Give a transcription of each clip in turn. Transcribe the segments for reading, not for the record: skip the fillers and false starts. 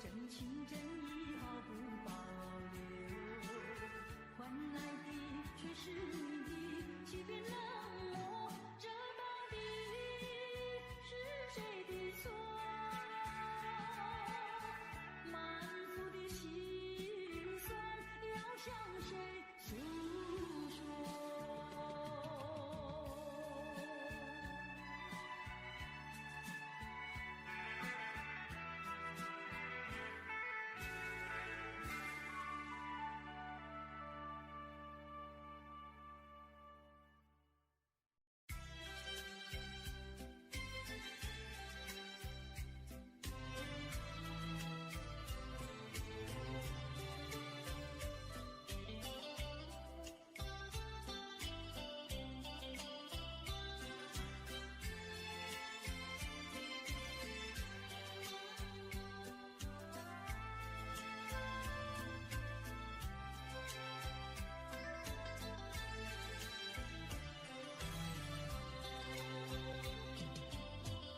真情真意毫不保留，换来的却是你的欺骗冷漠，这到底是谁的错？满腹的心酸要向谁诉说？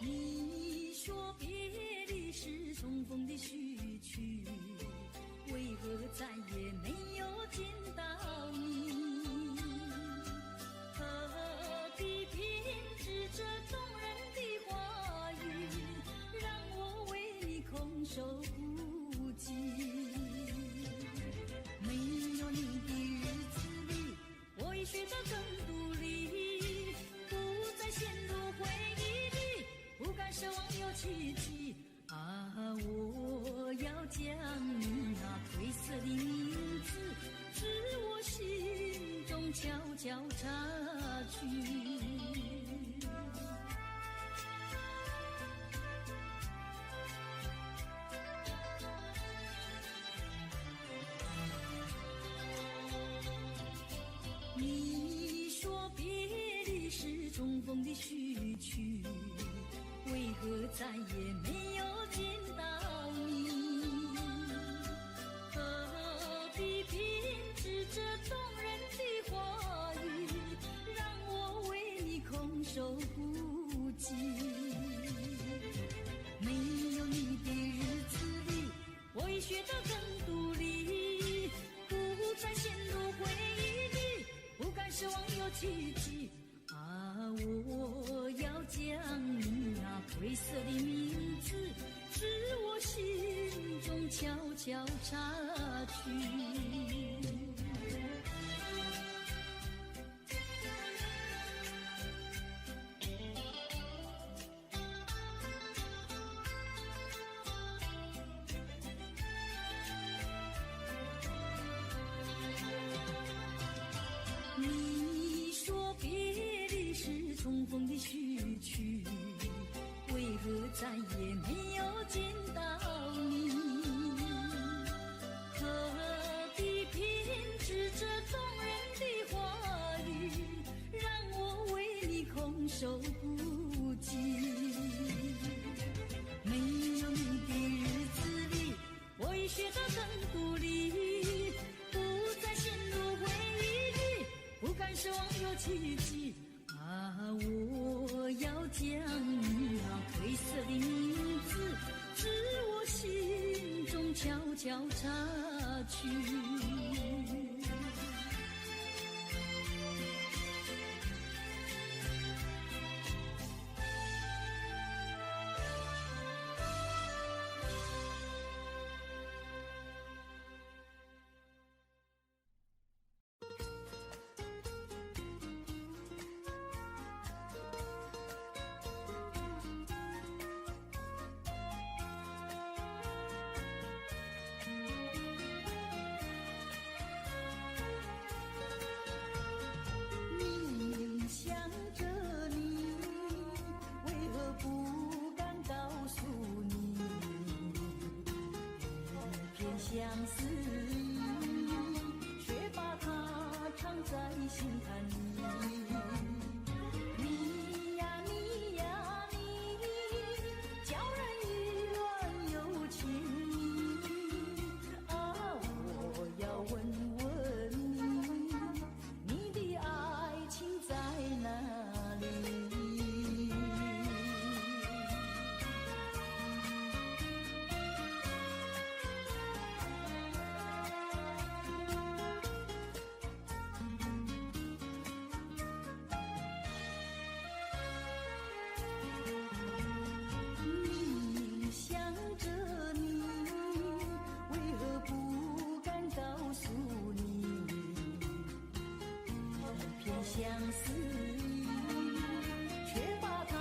你说别离是重逢的序曲，为何再也没有见到你？何必偏执这动人的话语，让我为你空守孤寂？没有你的日子里，我已学得更独立，不再陷入回忆里，不敢奢望有奇迹啊！我要将你那褪色的名字，自我心中悄悄擦去。你说别离是重逢的序曲，为何再也没有见到你？何必偏执这动人的话语，让我为你空守孤寂？没有你的日子里，我已学得更独立，不再陷入回忆里，不敢奢望有奇迹啊！我要将你那褪色的名字，自我心中悄悄擦去。你说别离是重逢的序曲，为何再也没有见到你？何必偏执这动人的话语，让我为你空守孤寂？没有你的日子里，我已学得更独立，不再陷入回忆里，不敢奢望有奇迹啊！我要将你那褪色的名字，自我心中悄悄擦去。相思意，却把它藏在心坎里。你呀你呀你，叫人意乱又情迷啊！我要问问你，你的爱情在哪里？相思意，却把它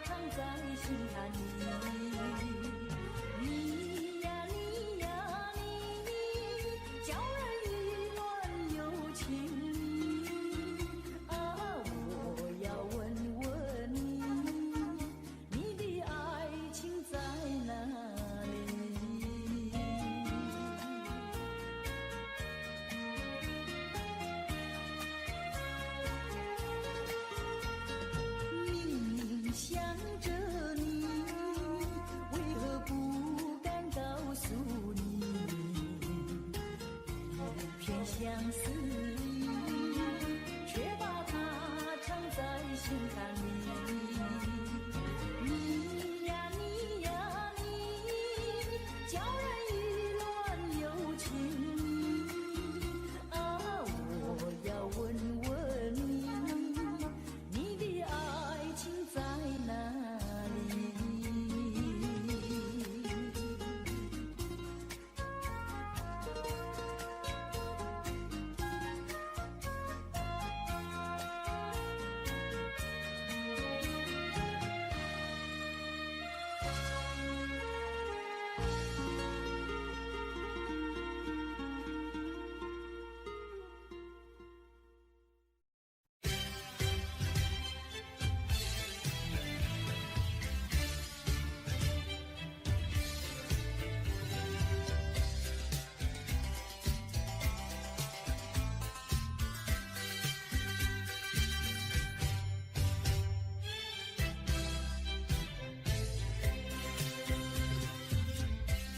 藏在心坎里。你呀你呀你，叫人意乱又情迷啊！我要问问你，你的爱情在哪里？明明想着你，为何不敢告诉你？一片相思意，却把它藏在心坎里。你呀你呀你，叫人意乱又情迷啊！我要问问你，你的爱情在哪里？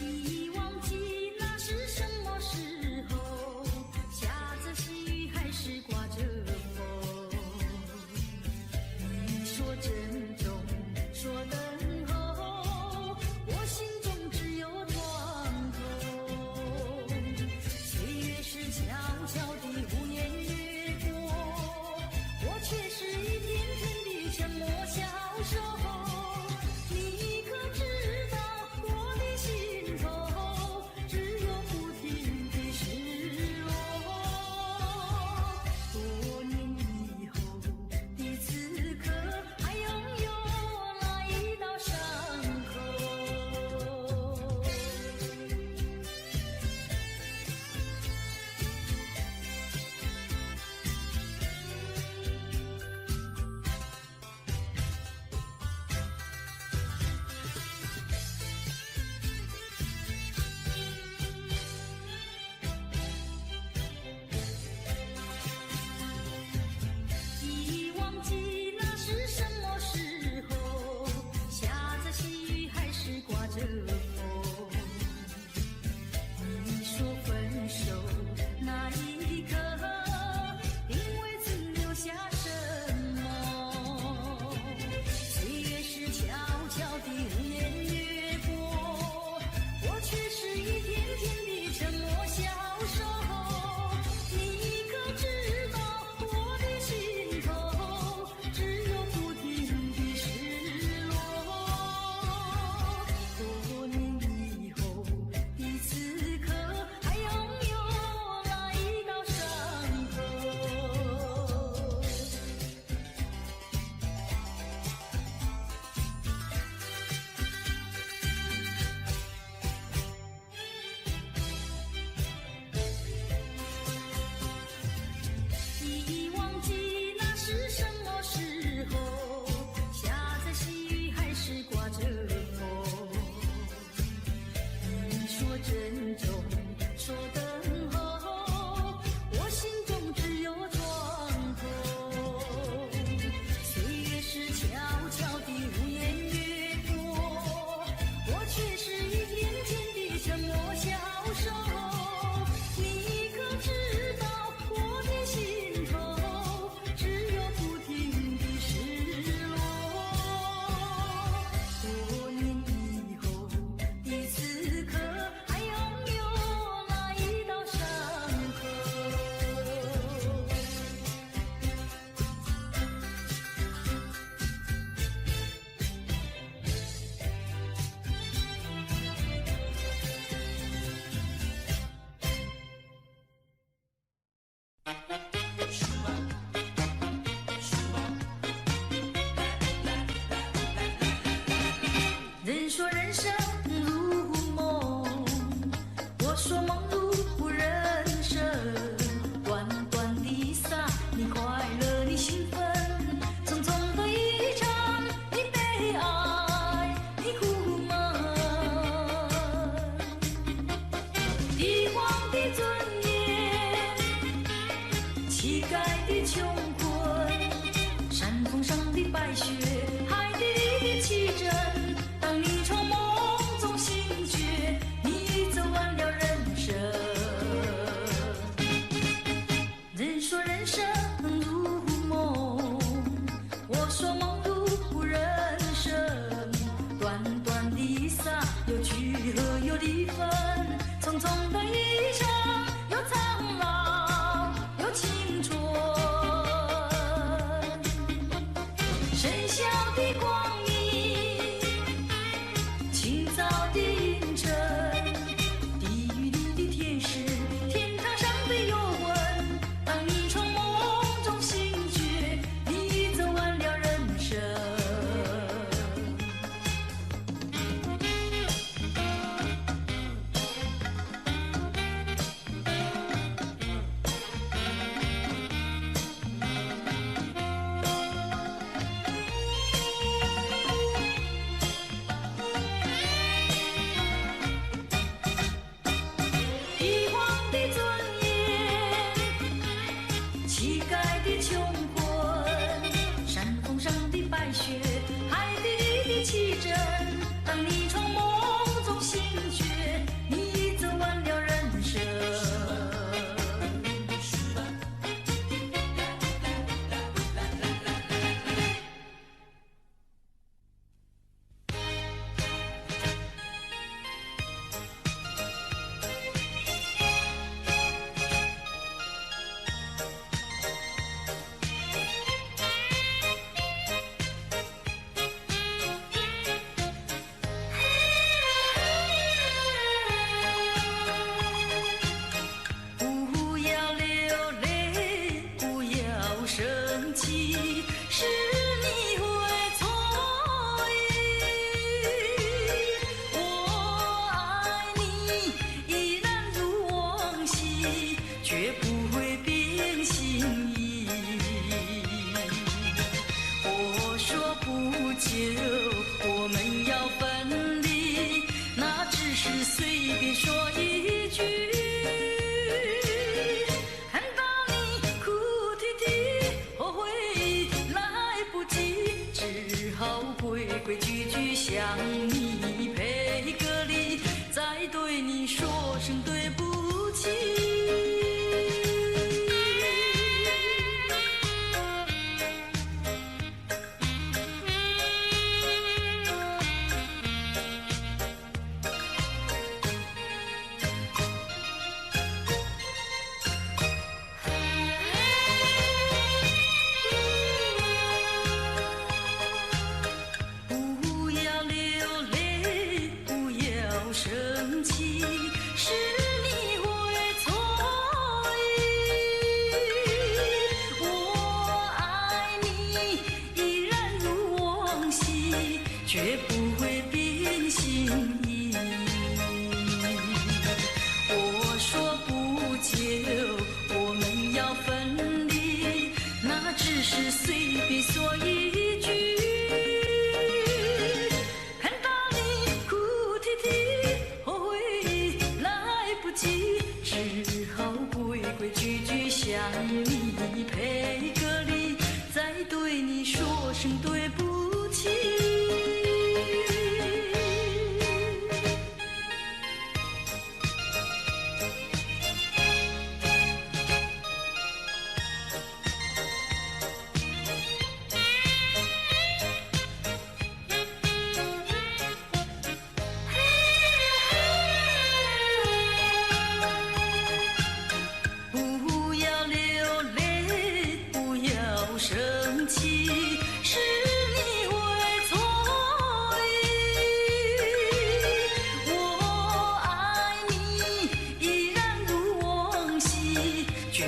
已忘记那是什么时候，下着细雨还是刮着风。你说珍重，说等候，我心中只有床头。岁月是悄悄地无言越过，我却是一天天的沉默消瘦。你可知道我的心头只有不停的失落？多年以后的此刻，还拥有那一道伤口。已忘记那是什么时候，下着细雨还是刮着风。你说分手那一刻，并未曾留下什么。岁月是悄悄地无言越过，我却是一天天的沉默消瘦。你可知道我的心头只有不停的失落？多年以后的此刻，还拥有那一道伤口。已忘记那是什么时候，下着细雨还是刮着风。你说珍重，说等候，我心中只有床头。岁月是悄悄地无言越过，我却是一天天的沉默消瘦。你可知道我的心头只有不停的失落？多年以后的此刻，还拥有那一道伤口。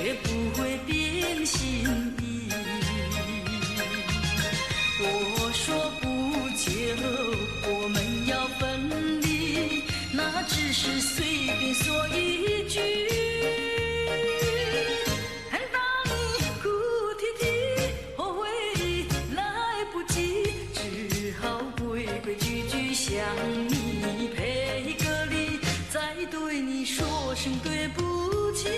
绝不会变心意。我说不久我们要分离，那只是随便说一句。看到你哭啼啼，后悔来不及，只好规规矩矩向你赔个礼，再对你说声对不起。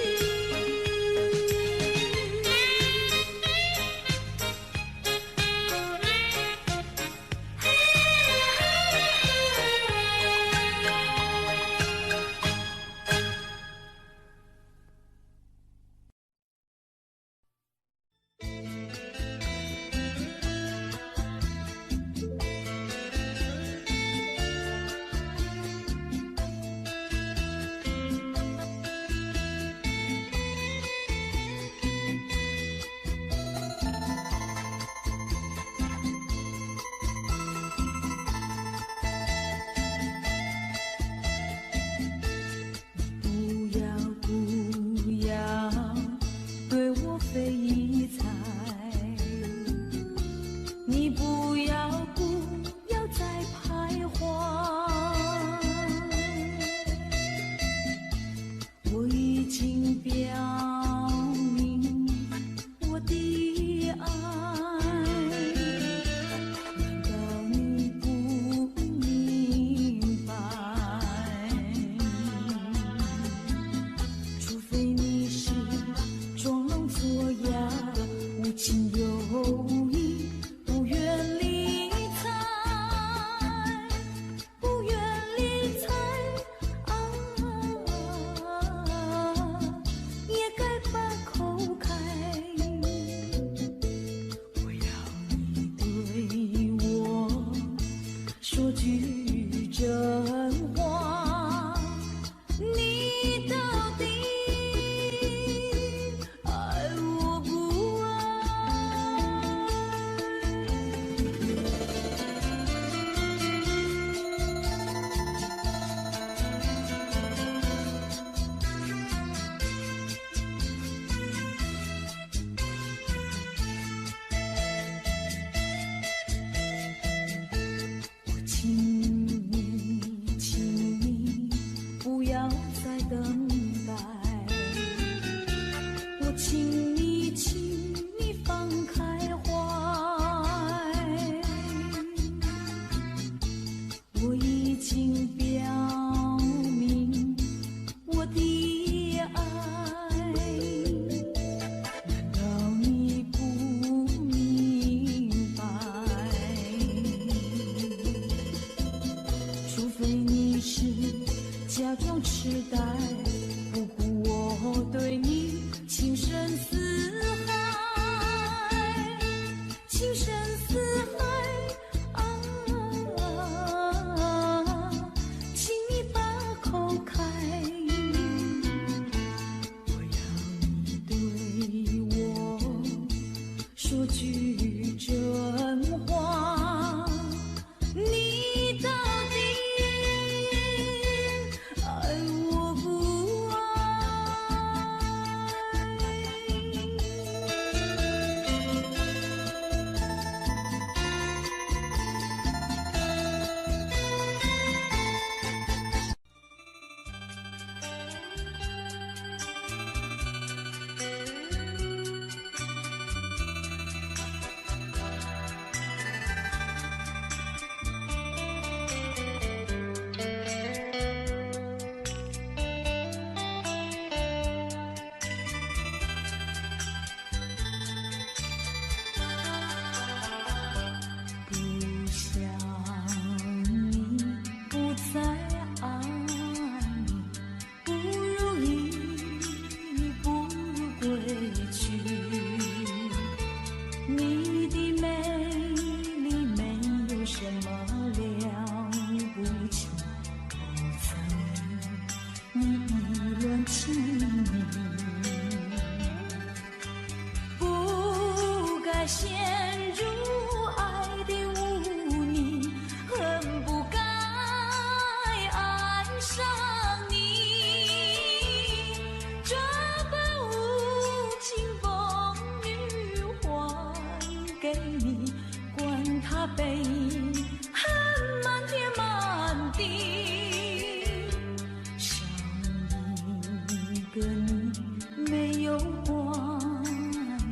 没有关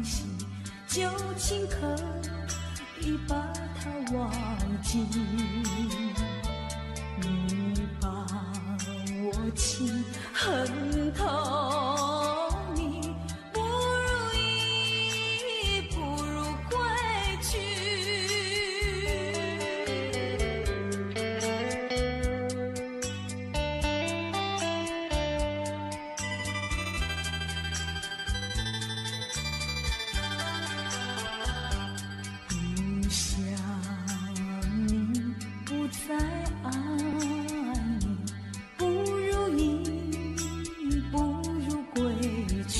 系，就请可以把它忘记。你把我情恨透，你不如意，不如归去。不想你，不再爱你，不如意，不如归去。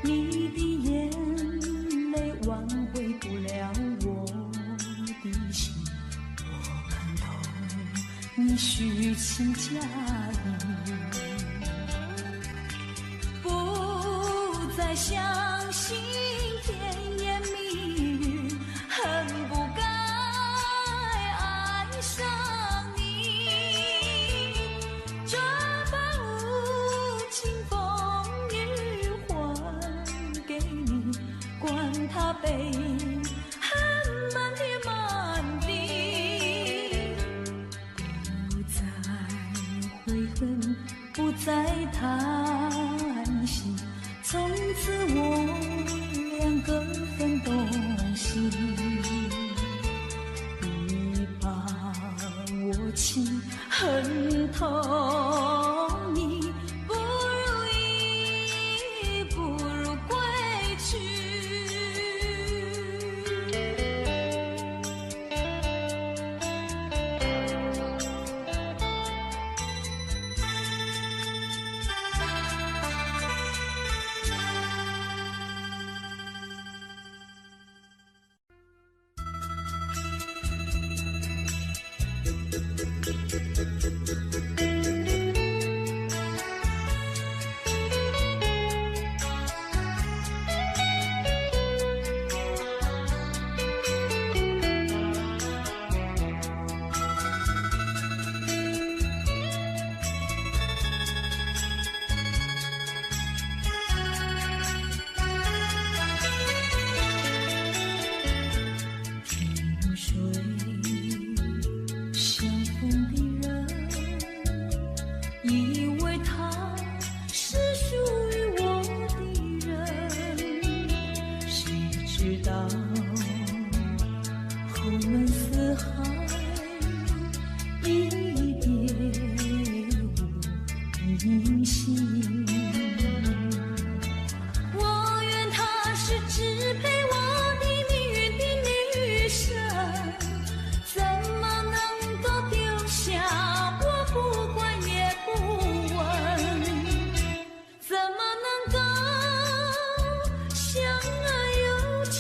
你的眼泪挽回不了我的心，我看透你虚情假意，不再相信甜言蜜语，恨不该爱上你。这般无情风雨还给你，管他悲恨满天满地。不再悔恨，不再叹息，从此我两个分东西。你把我情恨透，你不如意，不如归去。萍水相逢的人，以为他是属于我的人，谁知道后门四海，一别无音信。我愿他是支配我的命运的女神，怎么能够丢下我不管也不问？怎么能够相爱又成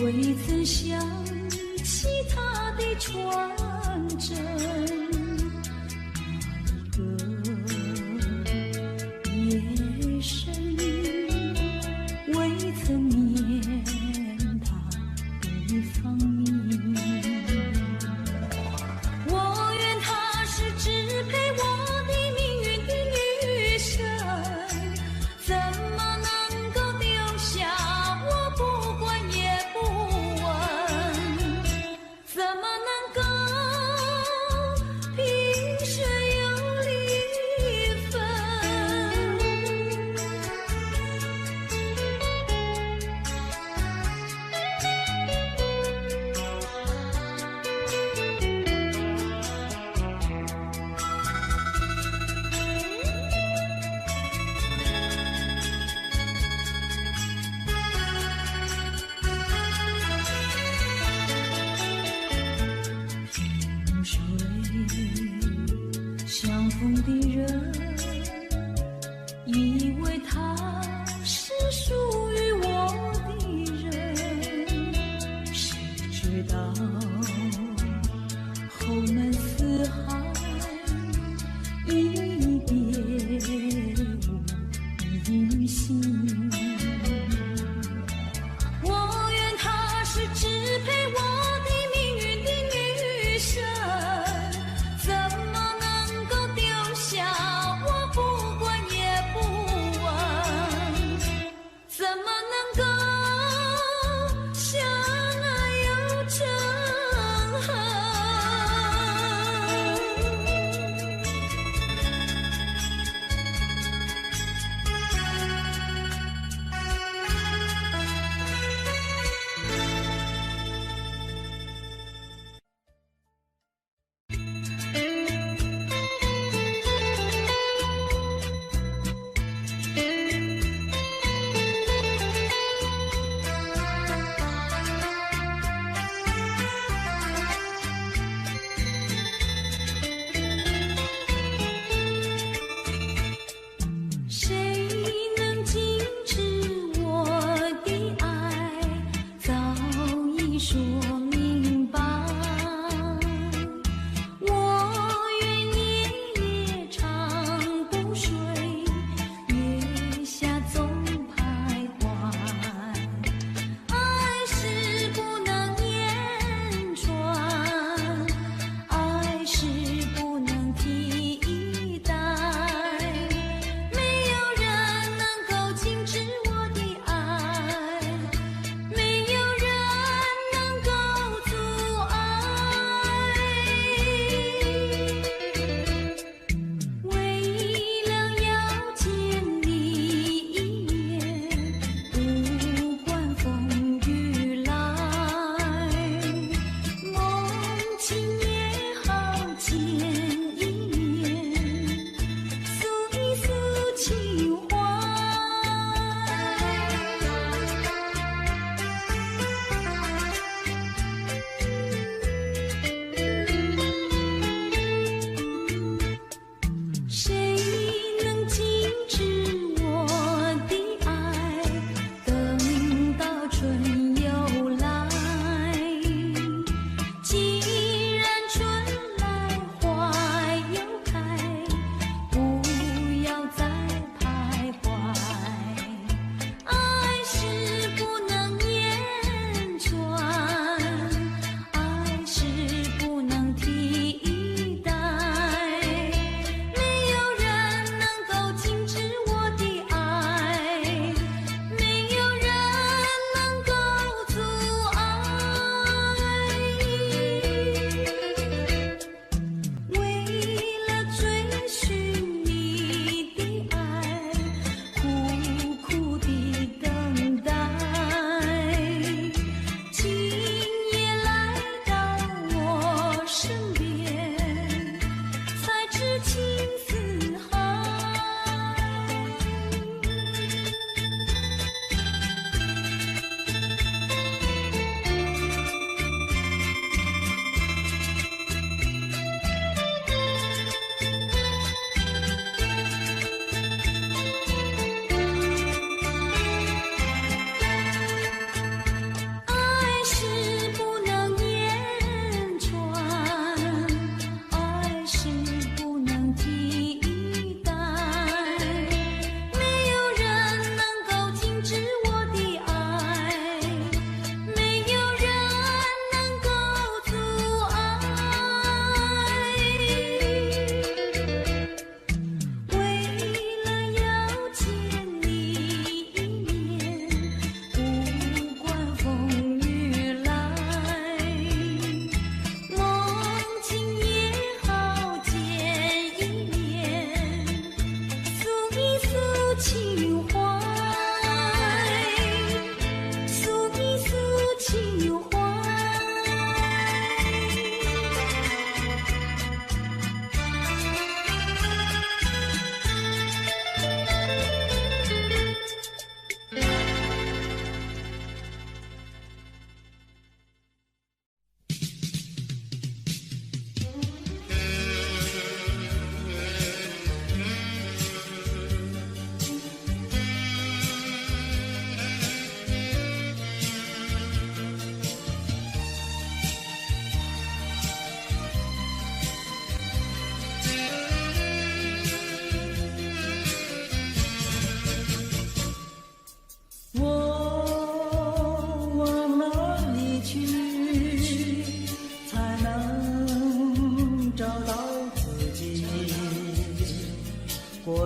未曾想起他的传真，那一个夜深，未曾念他的芳名。我愿他是支配我的命运的女神，怎么能够丢下我不管也不问？怎么能够萍水有离分？萍水相逢的人，以为他是属于我的人，谁知道后门四海。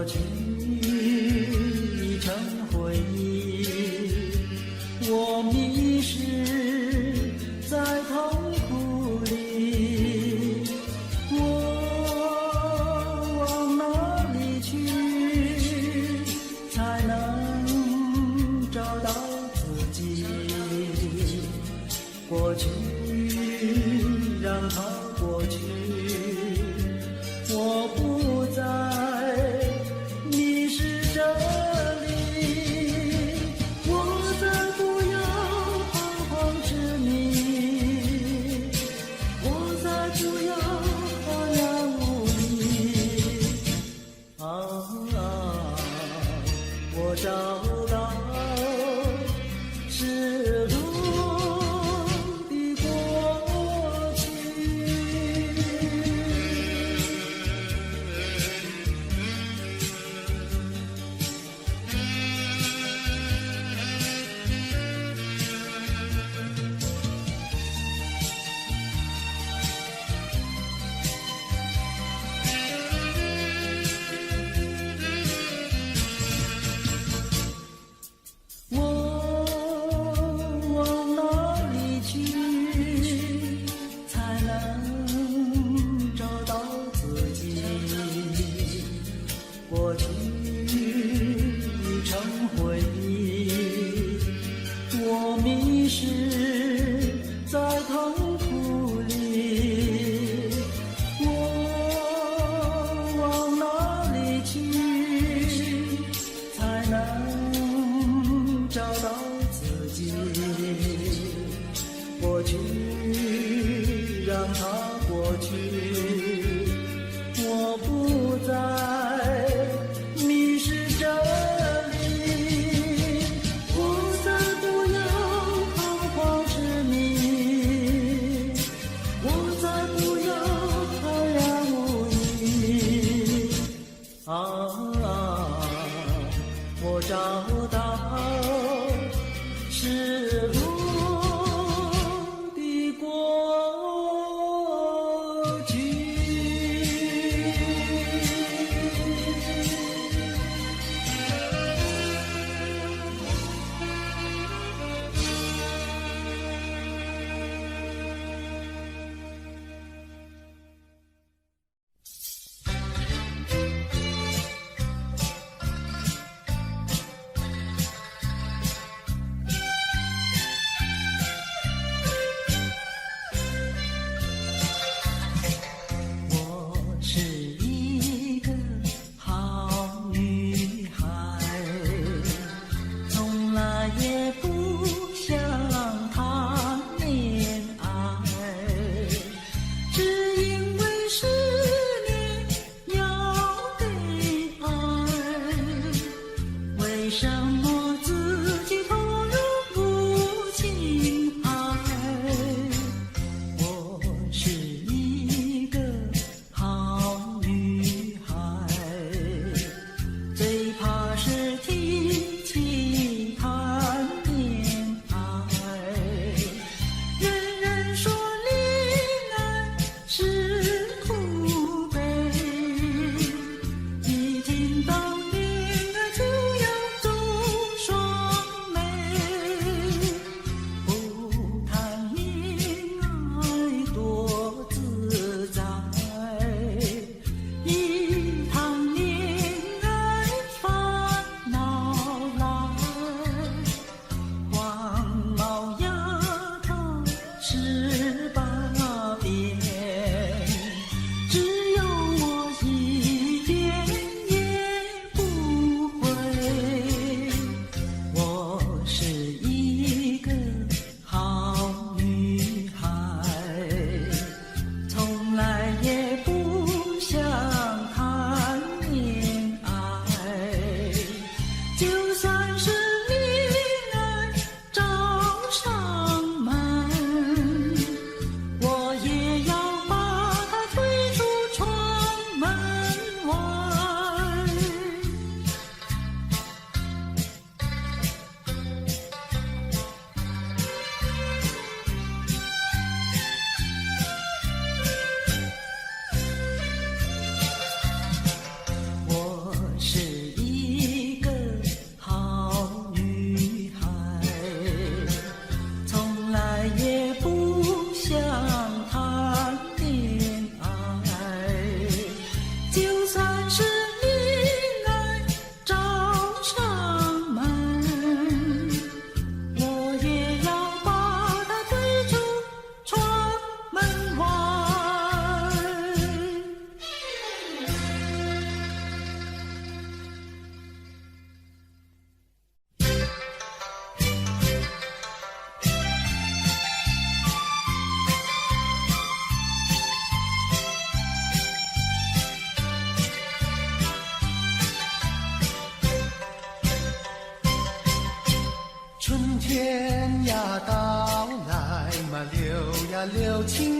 过去已成回忆，我迷失在痛苦里，我往哪里去才能找到自己？过去让它过去，我不再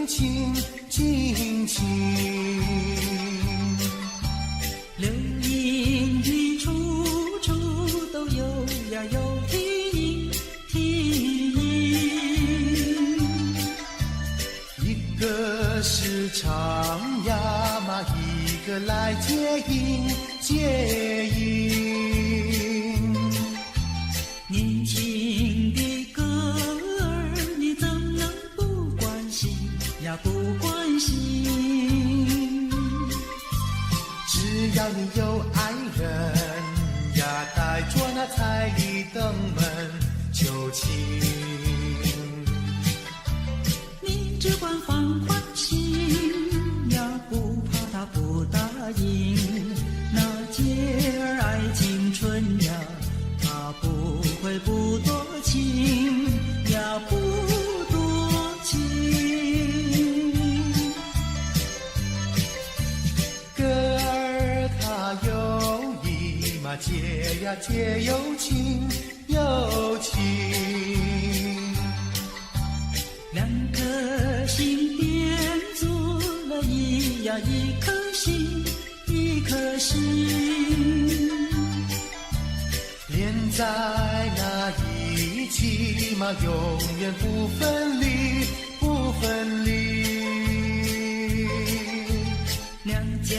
尽情，尽情。流萤的处处都有呀有啼音，一个是唱呀嘛，一个来接应接应。年轻的歌儿，你怎能不关心呀不关心？只要你有爱人呀，带着那彩礼登门求亲。你只管放宽心呀，不怕他不答应。那姐儿爱青春呀，他不会不多情呀，不多情。歌儿它有意嘛，结呀结有情有情。两颗心变作了一颗心，一颗心。连在那一起嘛，永远不分离，不分离。两家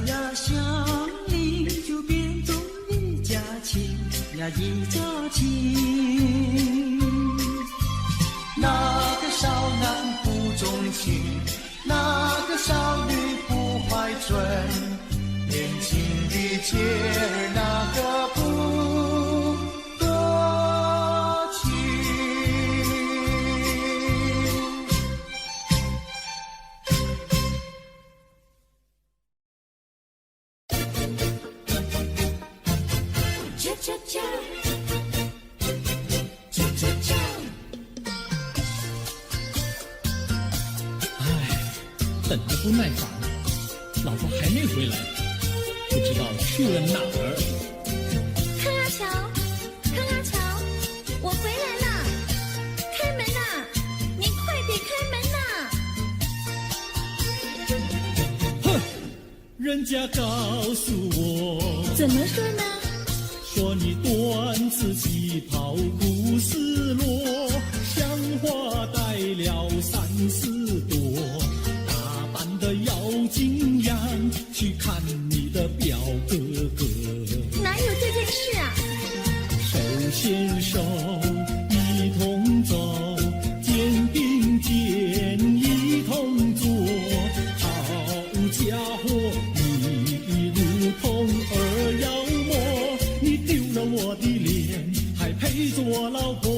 呀相邻，就变作一家亲呀一家亲。那个少男不钟情，那个少女不怀春，年轻的姐儿那个不多情。恰恰恰，恰恰恰。等得不耐烦，老婆还没回来，不知道去了哪儿。康阿乔，康阿乔，我回来了，开门呐！您快点开门呐！哼，人家告诉我，怎么说呢？说你短此旗袍古丝罗，像花带了3、4朵。的要紧样去看你的表哥哥，哪有这件事啊？手牵手一同走，肩并肩一同坐。好家伙，你如同儿妖魔，你丢了我的脸，还陪着我老婆。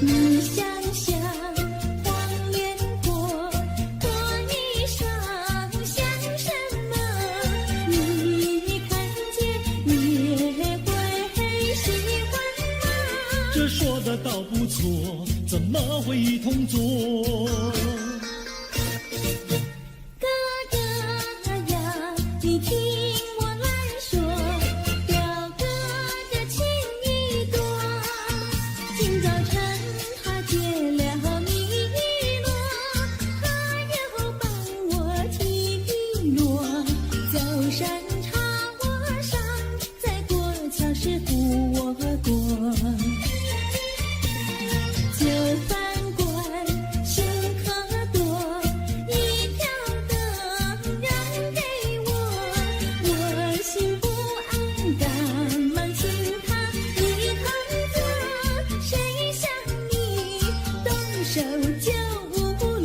你想想，黄连果，果衣裳像什么？你看见也会喜欢吗？这说的倒不错，怎么会一同做？哥哥呀，你听我来说，表哥的情意多。今早晨他接了米诺，他又帮我提笔落。走山茶我上，再过桥是扶我过。就饭馆剩可多，一条灯让给我，我心不安，赶忙请他一同坐。谁想你动手就无理，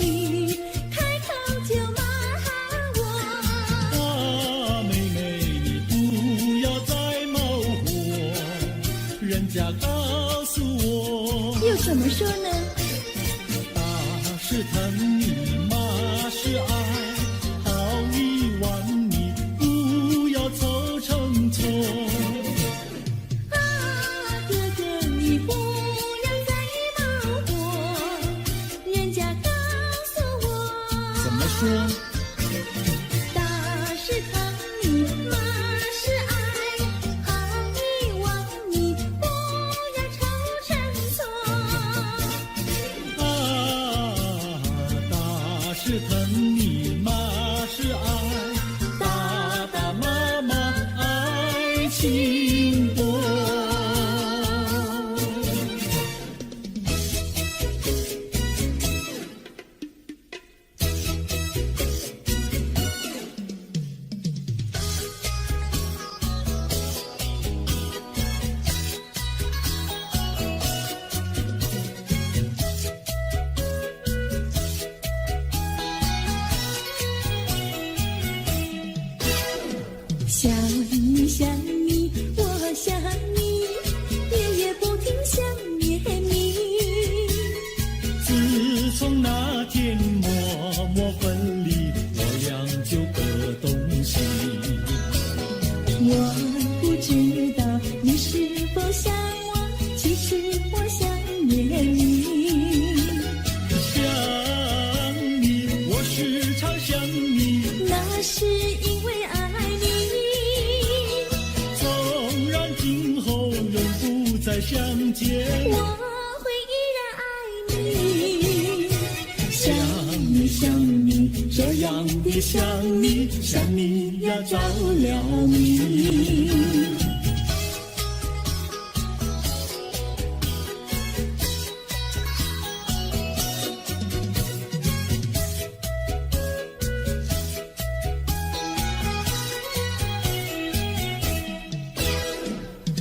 开口就骂我。啊，妹妹，你不要再冒火，人家告诉我，又怎么说呢？打是疼你，骂是爱，好一心波。想你想你，我想你，夜夜不停想念你。自从那天默默分离，我俩就各东西。我不知道你是否想我，其实我想念你。想你，我时常想你，那是因为爱你。纵然今后永不再相见，我会依然爱你。想你想你，这样的想你，想你呀着了迷。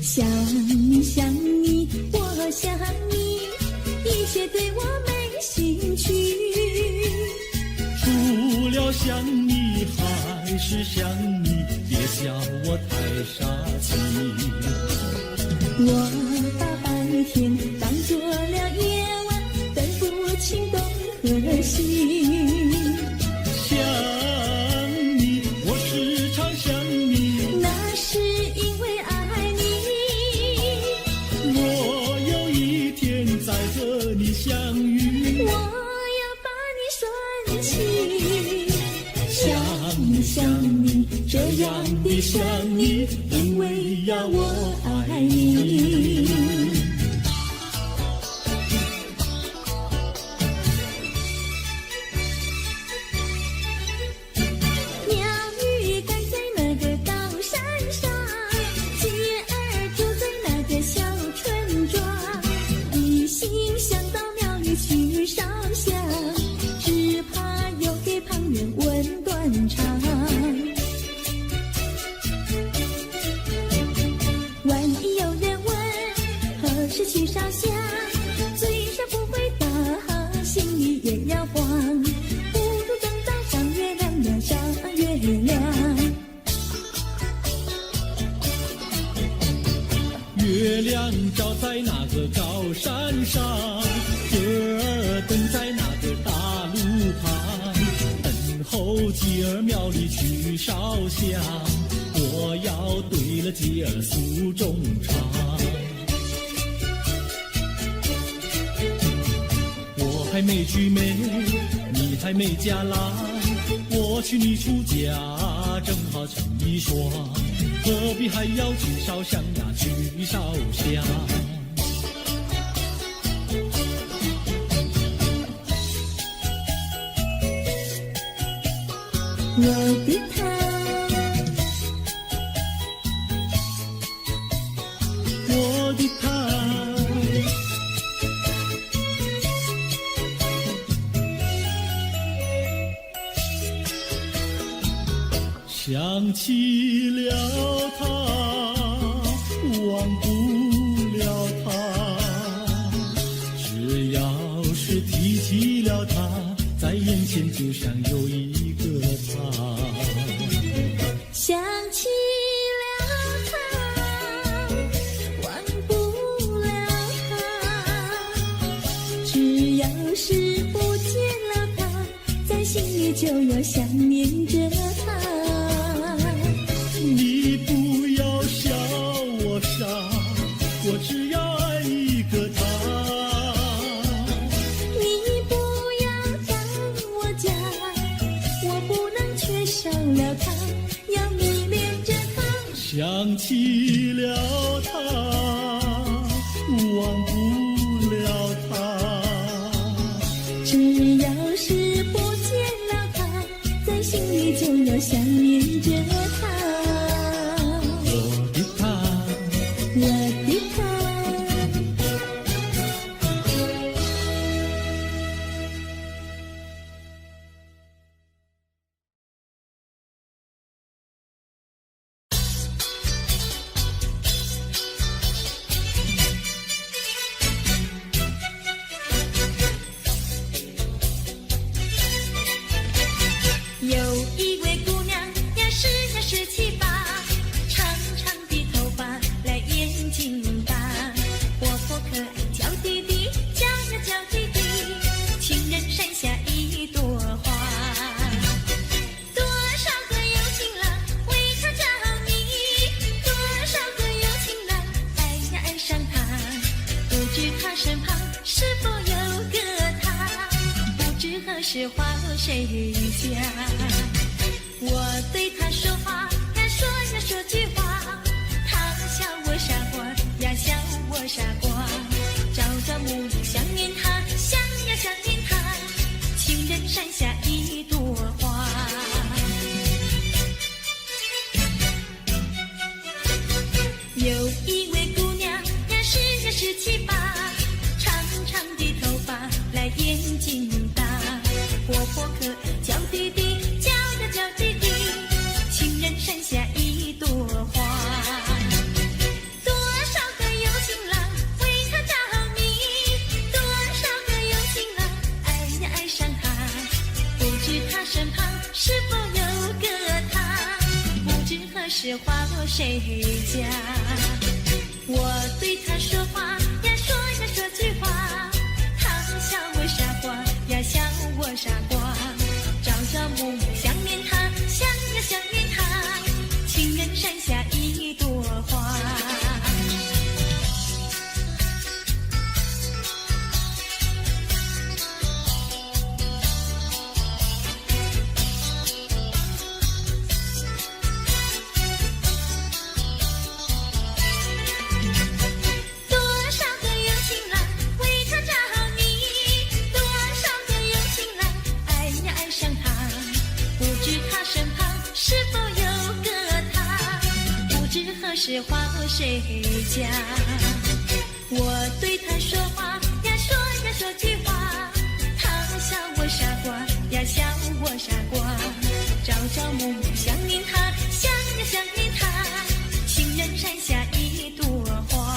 想你想你，我想你，一切对我没兴趣。除了想你还是想你，别笑我太傻气。我把白天当作了夜晚，分不清东和西。想你，我时常想你，那是因为爱你。我有一天再和你相遇，我要把你拴起。想你想你，这样的想你，因为呀我爱你。鸟语赶在那个高山上，鸡儿住在那个小村庄。一心想到庙里去烧香，只怕又给旁人问断肠。万一有人问何时去烧香，嘴上不回答，心里也要慌。不如等到上月亮呀上月亮。月亮照在那个高山上，姐儿等在那个大路旁，等候姐儿庙里去烧香，我要对了姐儿诉衷肠。我还没娶媒，你还没嫁来，我娶你出嫁，正好成一双，何必还要去烧香呀去烧香。我的他，我的他，想起了他，忘不了他，只要是提起了他，在眼前就像有一个他。想起了他，忘不了他。只要是不见了他，在心里就要想念着他。你不要笑我傻，我只要爱一个他。你不要当我假，我不能缺少了他，要迷恋着他。想起了他，忘不了他。只要是不见了他，在心里就要想念着他。我的他，是话谁家？我对他说话呀说呀说句话，他笑我傻瓜呀笑我傻瓜，朝朝暮暮想念他，想呀想念他，情人山下一朵花。有一位姑娘呀17、18，长长的头发来眼睛大，活泼可爱叫弟弟，叫呀叫弟弟，情人山下一朵花。多少个有情郎为她着迷，多少个有情郎爱呀爱上她，不知她身旁是否有个他，不知何时花落谁家。我对他说话呀说呀说句话，他笑我傻瓜呀笑我傻瓜，朝朝暮暮想念他，想呀想念他，情人山下一朵花。是花落谁家？我对他说话呀说呀说句话，他笑我傻瓜呀笑我傻瓜，朝朝暮暮想念他，想呀想念他，情人山下一朵花。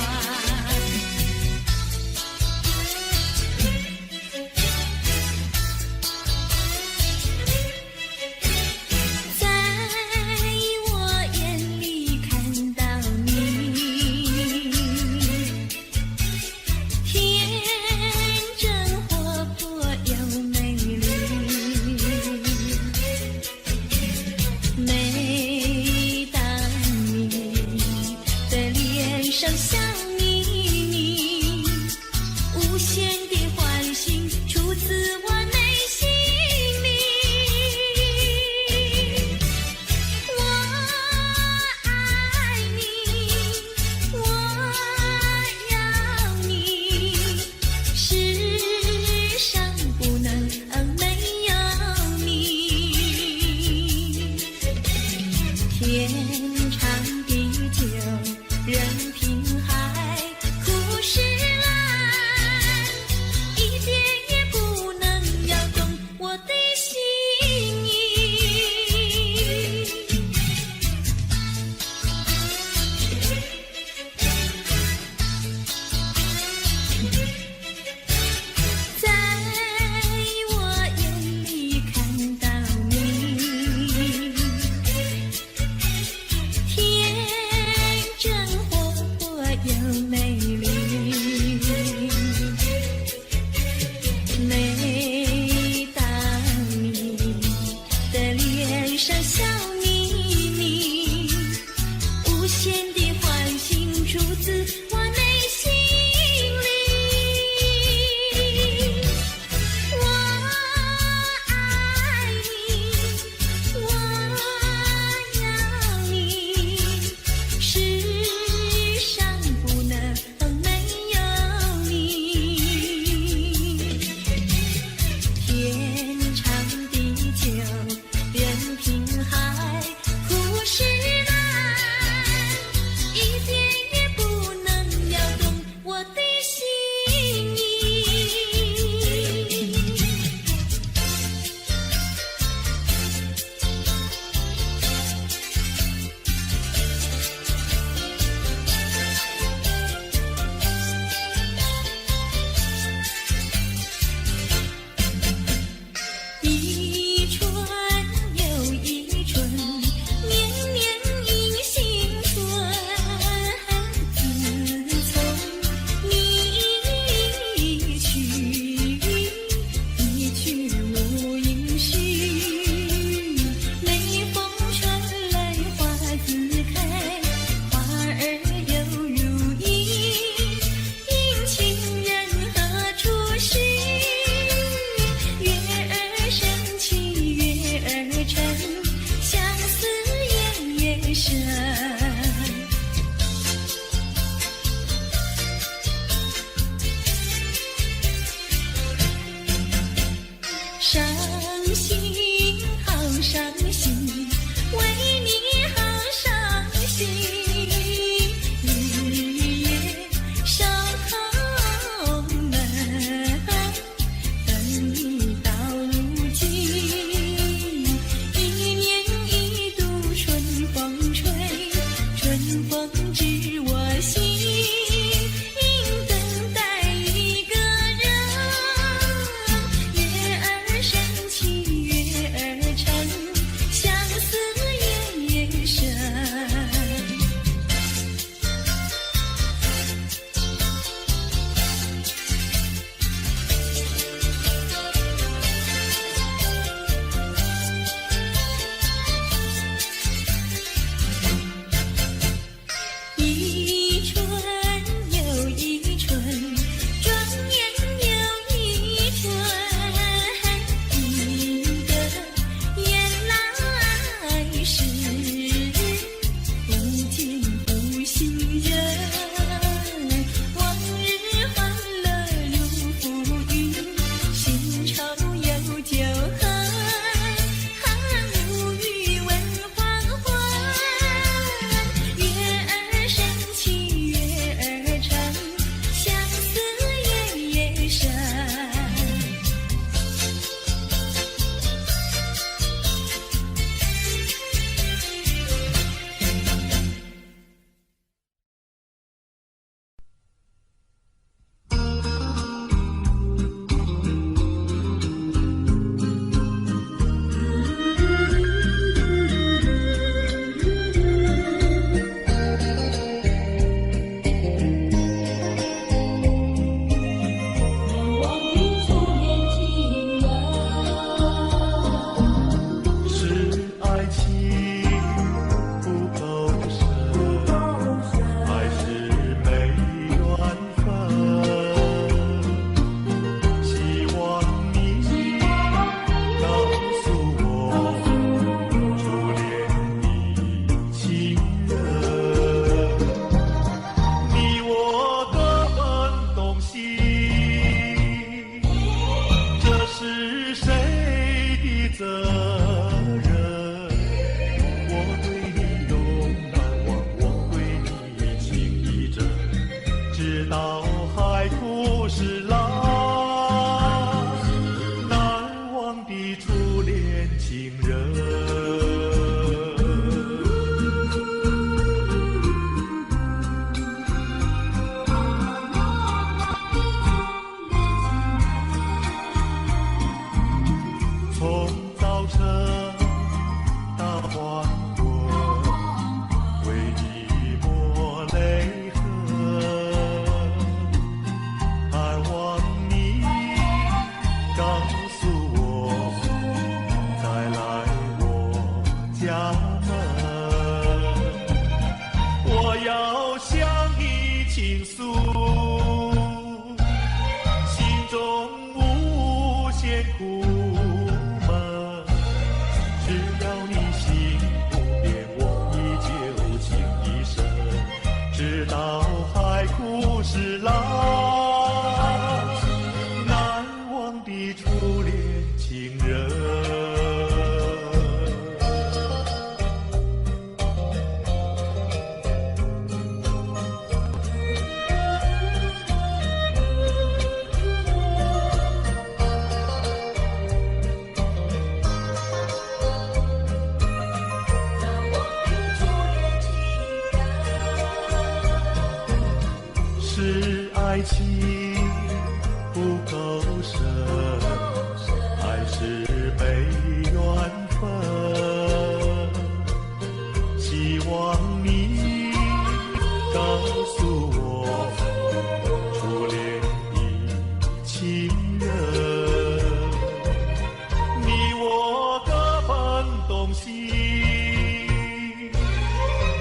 诉，心中无限苦闷。只要你心不变，我依旧情一生，直到海枯石烂。难忘的初恋情人。是爱情不够深，还是被缘分？希望你告诉我，初恋的情人，你我各分东西，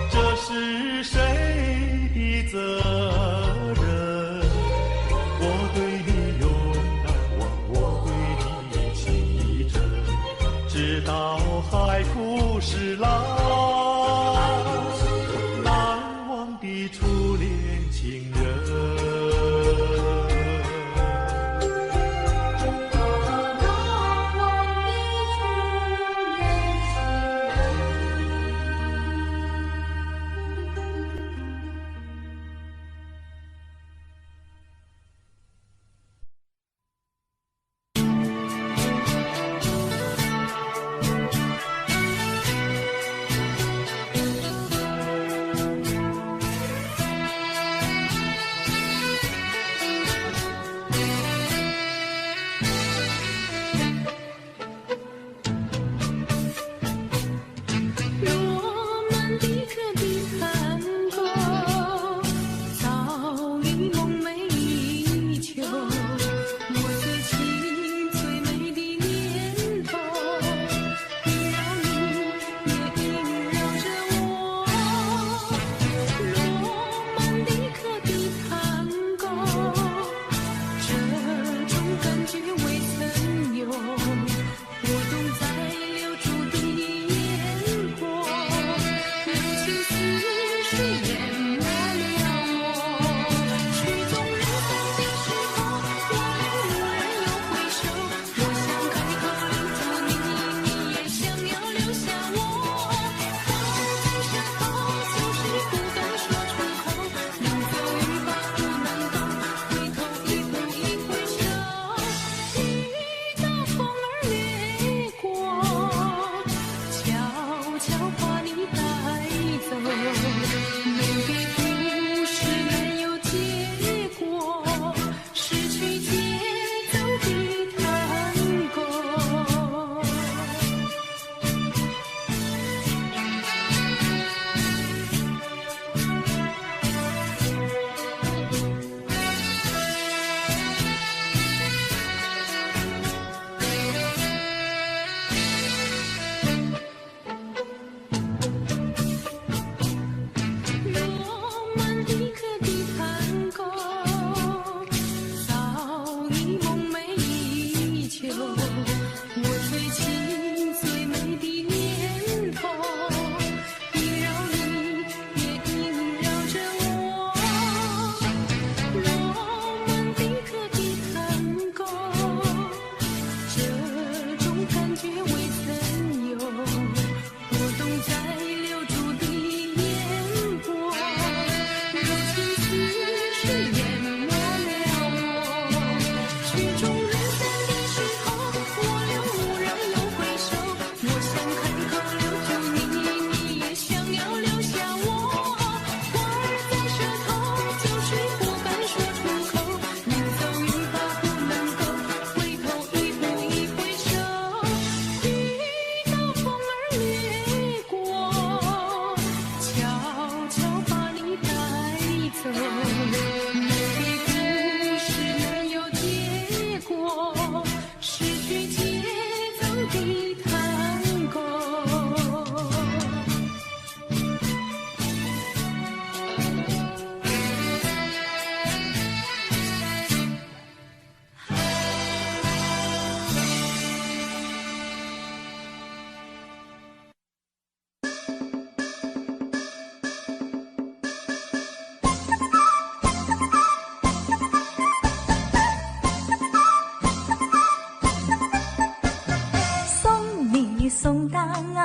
这是谁的责任？我对你永难忘，我对你情意真，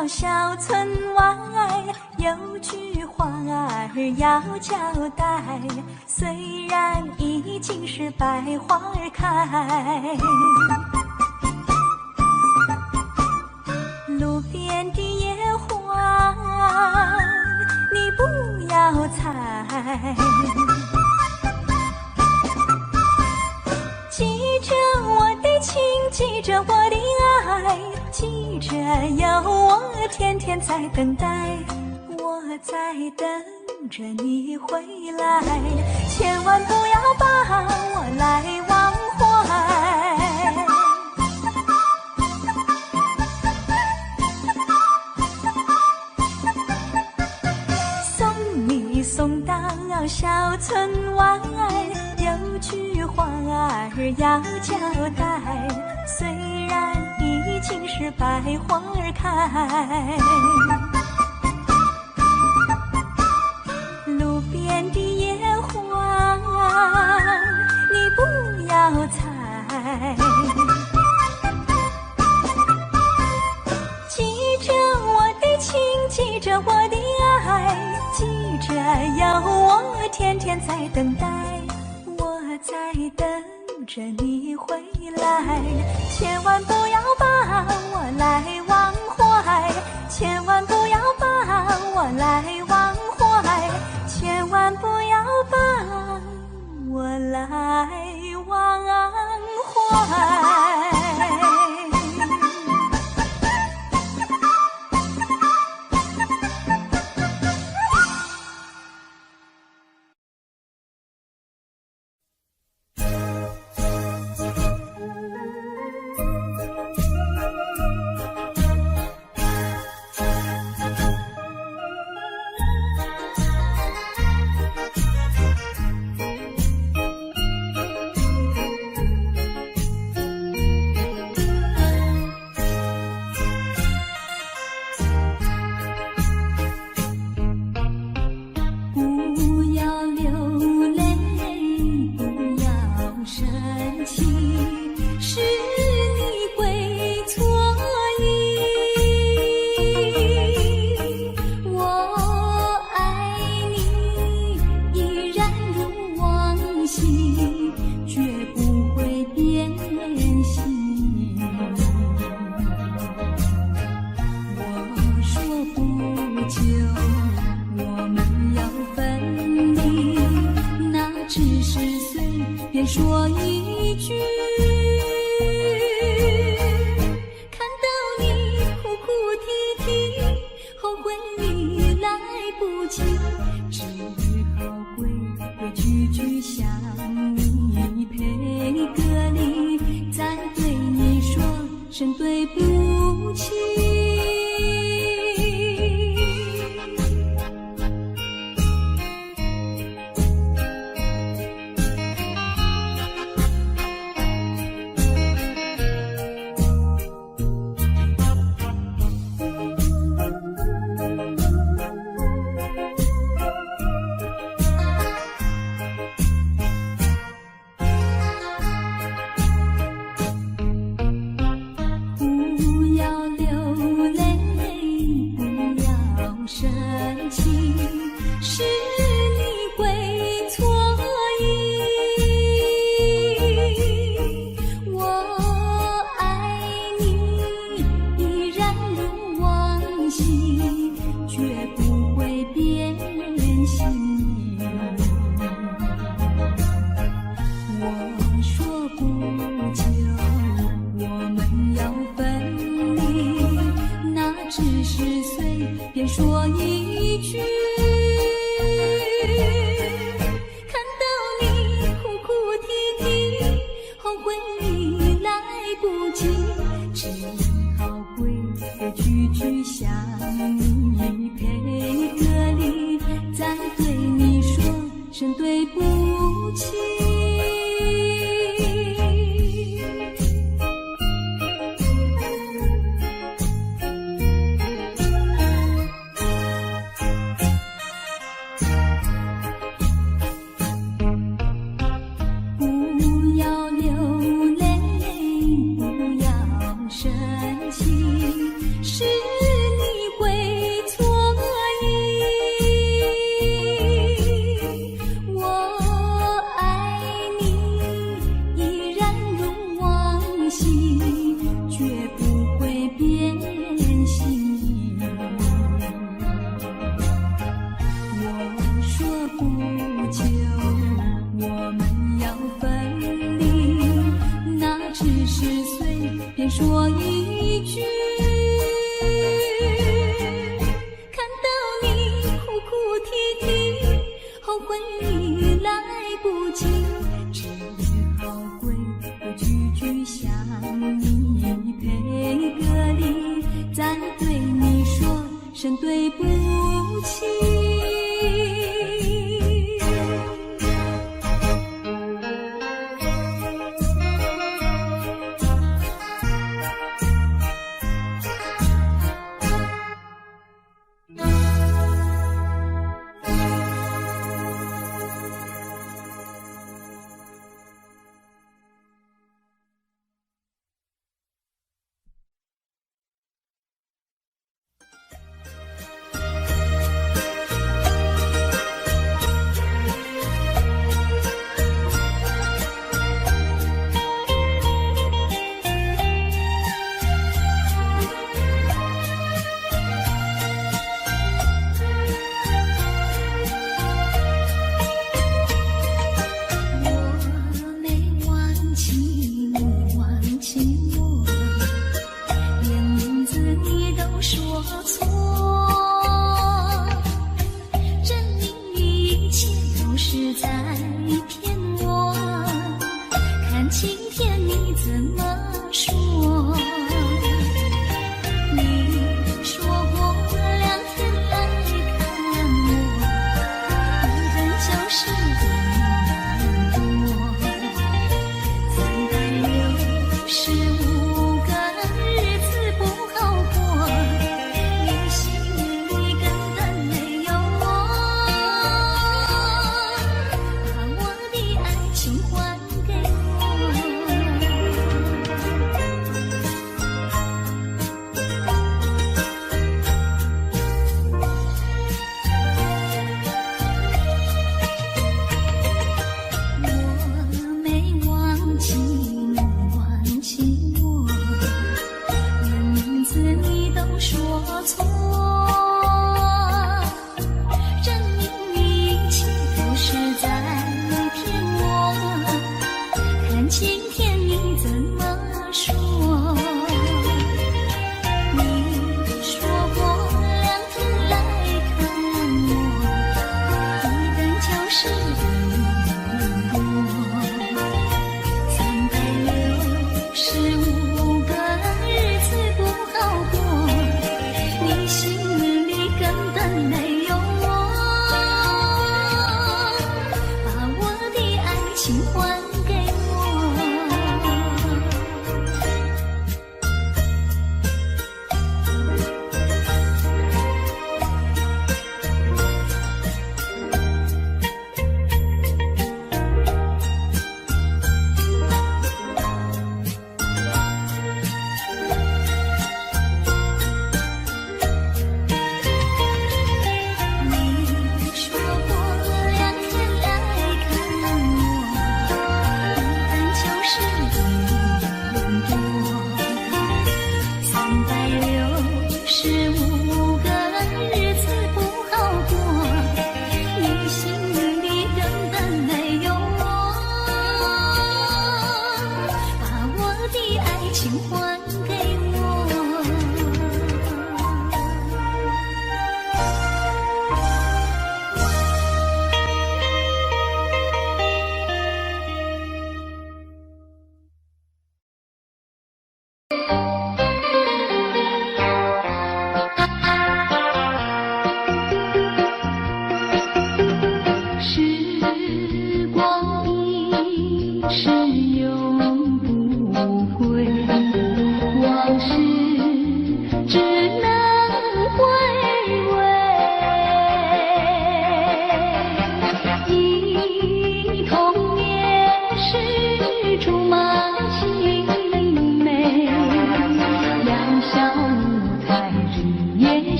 了小村外，有句话儿要交代，虽然已经是百花开，路边的野花你不要采，记着我的情，记着我的爱，记着有我天天在等待，我在等着你回来，千万不要把我来忘怀。送你送到小村外，有句话儿要交代，虽然已经是百花开，路边的野花你不要采，记着我的情，记着我的爱，记着有我天天在等待，我在等着你回来，千万不要把我来忘怀，千万不要把我来忘怀，千万不要把我来忘怀。说一句，看到你哭哭啼啼，后悔你来不及，只好规规矩矩向你赔个礼，再对你说声对不起。说一句，看到你哭哭啼啼，后悔你来不及，只好规规矩矩向你赔个礼，再对你说声对不起。是你后回忆来不及，只好归个句句向你配个礼，再对你说声对不起。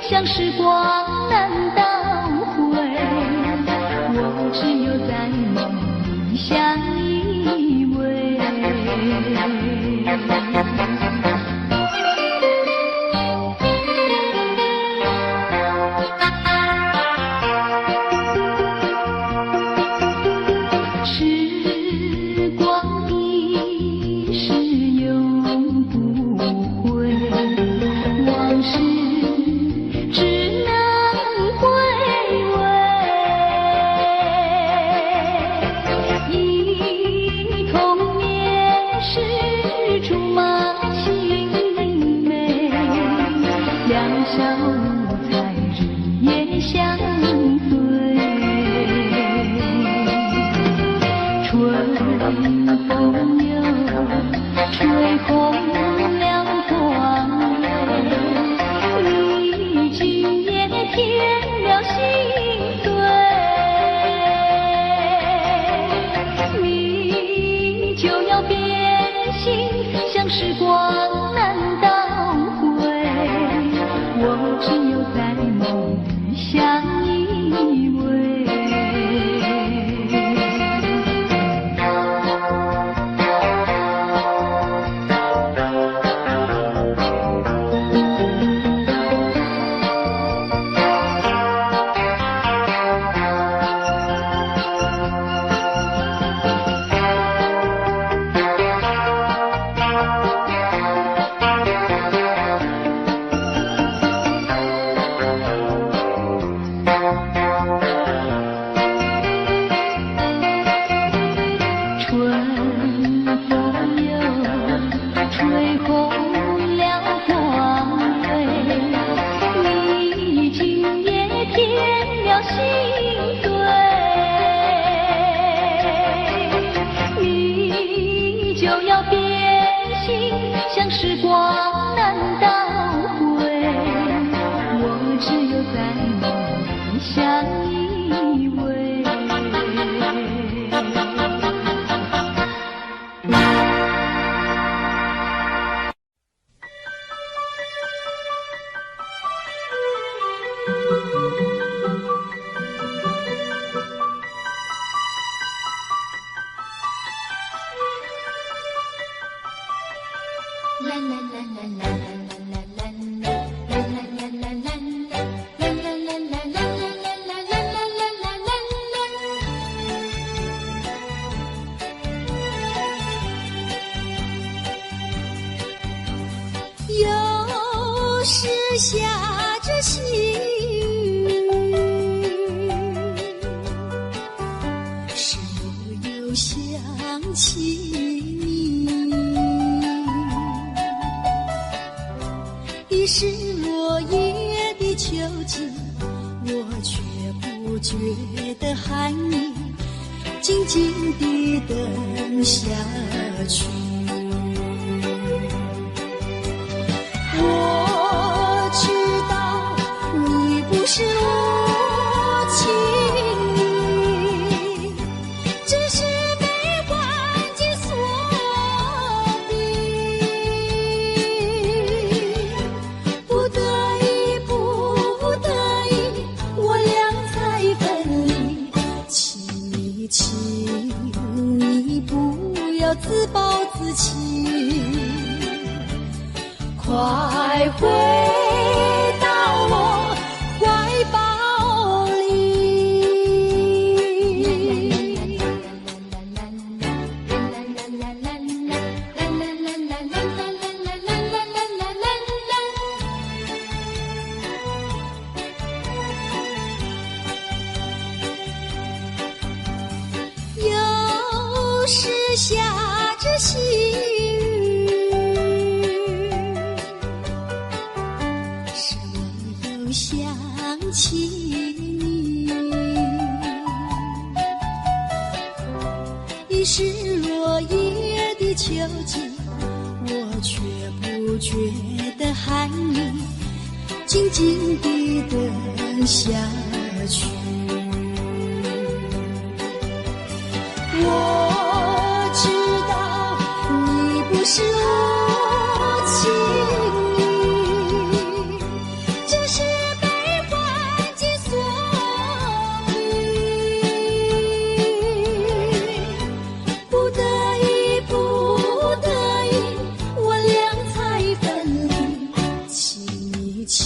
像时光难倒回，我只有在梦里相依偎。小路才日夜相随，春风又吹红了黄梅，你今夜添了心碎，你就要变心，像时光难倒回，我只有在梦里相依偎。时光难倒回，我只有在梦里相依偎。有时下着细雨，是我又想起你。已是落叶的秋季，我却不觉得寒意，静静地等下去。我知道你不是无情意，只是被环境所逼，不得已，不得已，我俩才分离。请你不要自暴自弃，快回到我怀抱里。有时下着细想起你，已是落叶的秋季，我却不觉得寒意，静静地等下去。我知道你不是无情意，只是被环境所逼，不得已，不得已，我俩才分离。请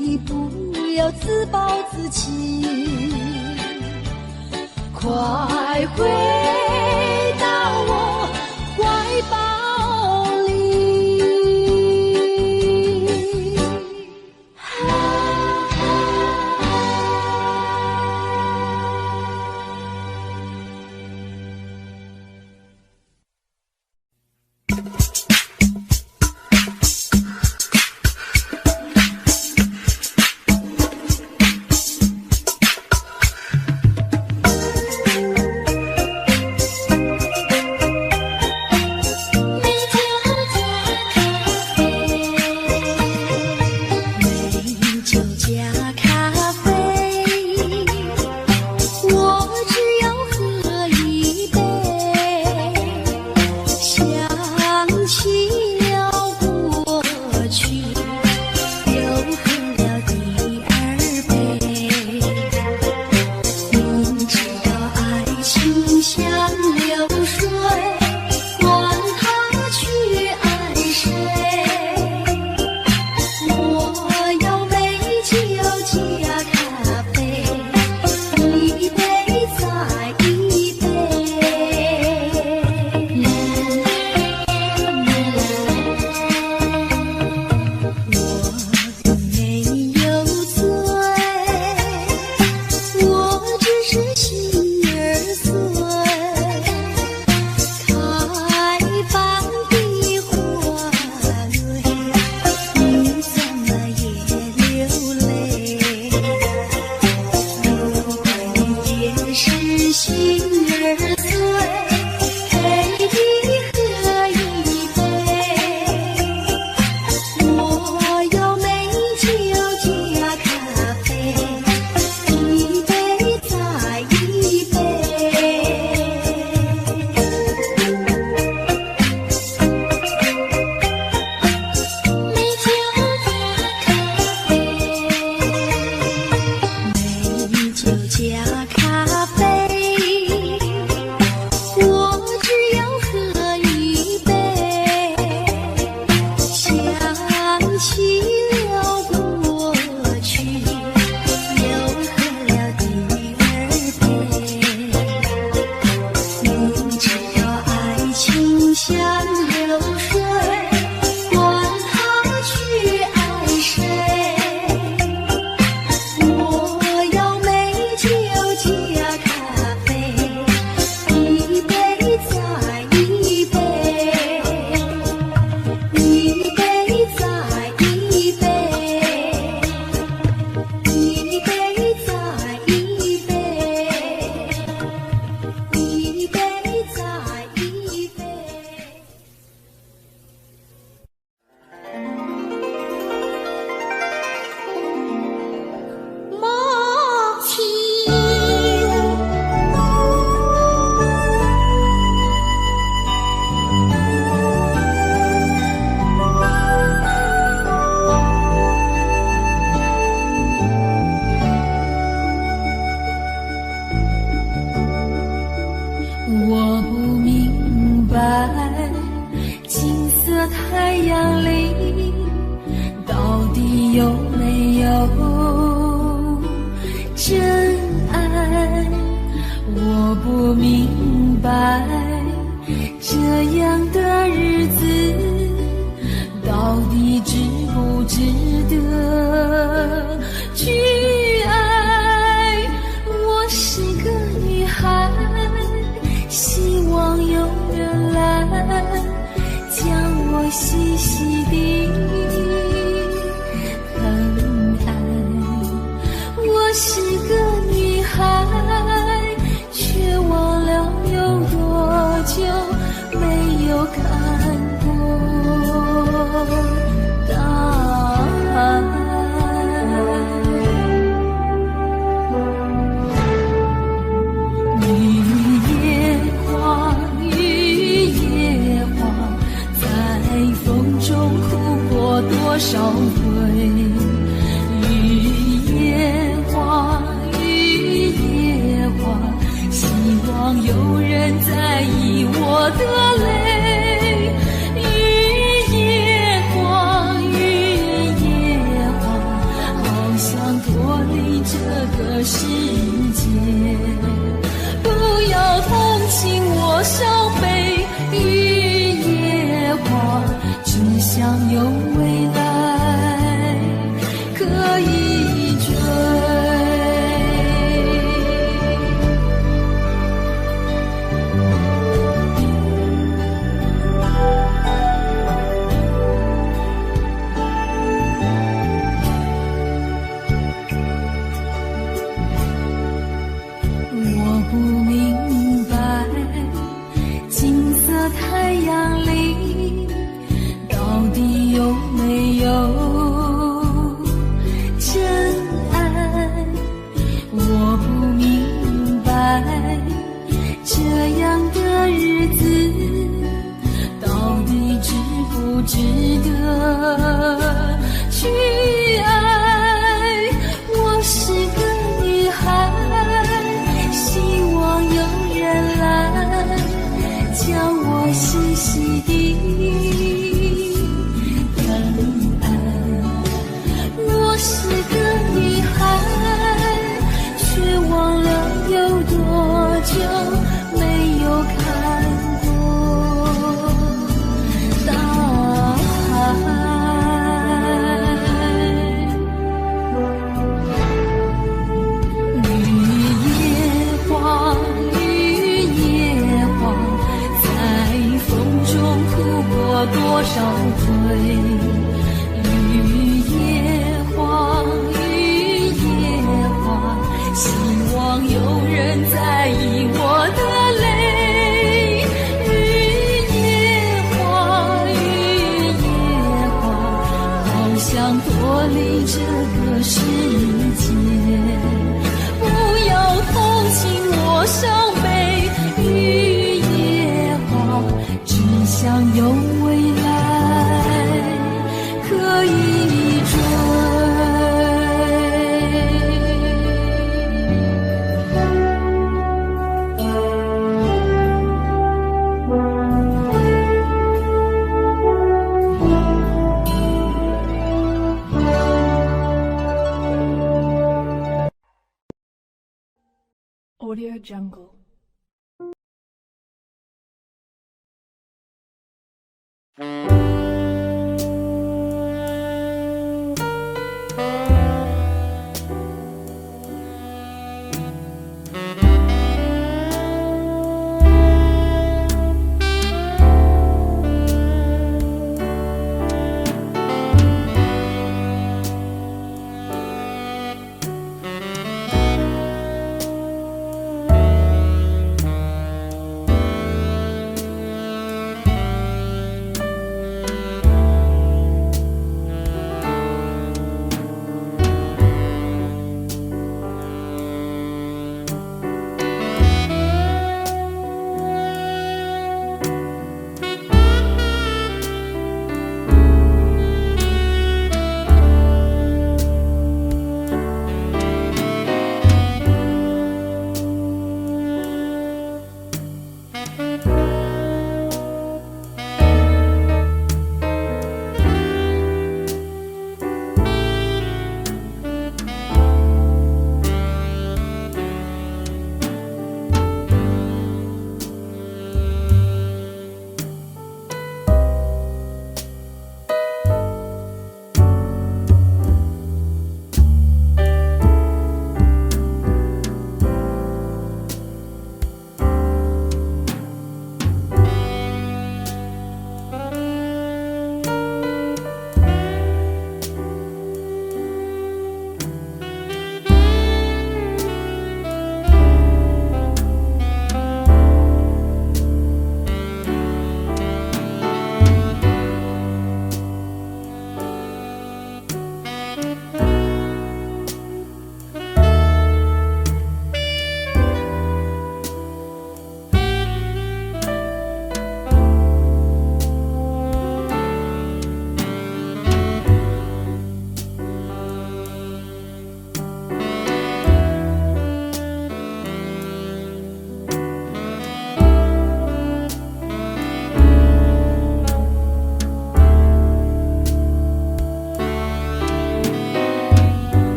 你不要自暴自弃，快回太阳里，到底有没有真爱？我不明白，这样的日子到底值不值得去爱？我是个女孩，希望有人来将我细细地疼爱。我是个女孩，却忘了有多久没有看过大爱。雨也花，雨也花，在风中哭过多少回。雨也花，雨也花，希望有人在意我的泪。雨也花，雨也花，好想脱离这个世界。不要同情我伤悲，雨也花，只想有未来可以追。我不明白，金色太阳里到底有没有真爱？我不明白，这样的日子到底值不值得去爱？我是个女孩，希望有人来将我细细地疼爱。我是个女孩，却忘了有多久没有看过大海。多少回，雨也花，雨也花，希望有人在意我的泪。雨也花，雨也花，好想脱离这个世界。不要同情我伤悲，雨也花，只想有未来可以追。Audio Jungle.